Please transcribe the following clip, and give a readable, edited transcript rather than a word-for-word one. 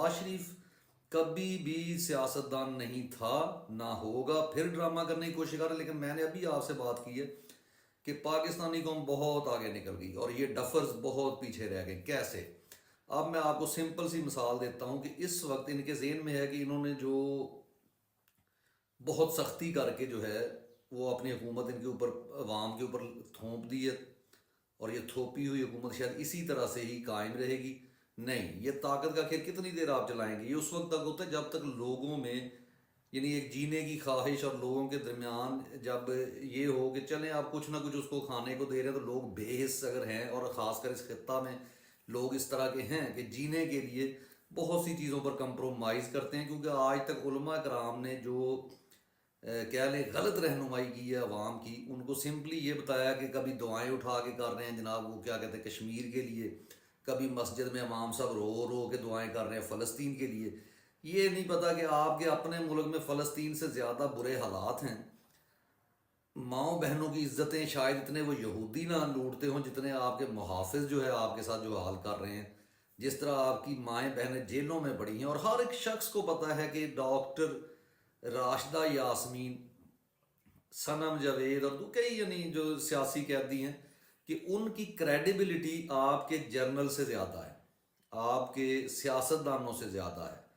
نواز شریف کبھی بھی سیاستدان نہیں تھا، نہ ہوگا، پھر ڈرامہ کرنے کی کوشش کر رہے ہیں۔ لیکن میں نے ابھی آپ سے بات کی ہے کہ پاکستانی قوم بہت آگے نکل گئی اور یہ ڈفرز بہت پیچھے رہ گئے۔ کیسے؟ اب میں آپ کو سمپل سی مثال دیتا ہوں کہ اس وقت ان کے ذہن میں ہے کہ انہوں نے جو بہت سختی کر کے جو ہے وہ اپنی حکومت ان کے اوپر، عوام کے اوپر تھوپ دی ہے، اور یہ تھوپی ہوئی حکومت شاید اسی طرح سے ہی قائم رہے گی۔ نہیں، یہ طاقت کا کھیل کتنی دیر آپ چلائیں گے؟ یہ اس وقت تک ہوتا ہے جب تک لوگوں میں، یعنی ایک جینے کی خواہش اور لوگوں کے درمیان جب یہ ہو کہ چلیں آپ کچھ نہ کچھ اس کو کھانے کو دے رہے ہیں، تو لوگ بے حس اگر ہیں، اور خاص کر اس خطہ میں لوگ اس طرح کے ہیں کہ جینے کے لیے بہت سی چیزوں پر کمپرومائز کرتے ہیں، کیونکہ آج تک علماء کرام نے جو کہہ لیں غلط رہنمائی کی ہے عوام کی، ان کو سمپلی یہ بتایا کہ کبھی دعائیں اٹھا کے کر رہے ہیں جناب، وہ کیا کہتے ہیں کشمیر کے لیے، کبھی مسجد میں امام صاحب رو رو کے دعائیں کر رہے ہیں فلسطین کے لیے۔ یہ نہیں پتا کہ آپ کے اپنے ملک میں فلسطین سے زیادہ برے حالات ہیں، ماؤں بہنوں کی عزتیں شاید اتنے وہ یہودی نہ لوٹتے ہوں جتنے آپ کے محافظ جو ہے آپ کے ساتھ جو حال کر رہے ہیں۔ جس طرح آپ کی مائیں بہنیں جیلوں میں پڑی ہیں، اور ہر ایک شخص کو پتہ ہے کہ ڈاکٹر راشدہ یاسمین، صنم جاوید اور کئی یعنی جو سیاسی قیدی ہیں، کہ ان کی کریڈیبلٹی آپ کے جرنل سے زیادہ ہے، آپ کے سیاستدانوں سے زیادہ ہے۔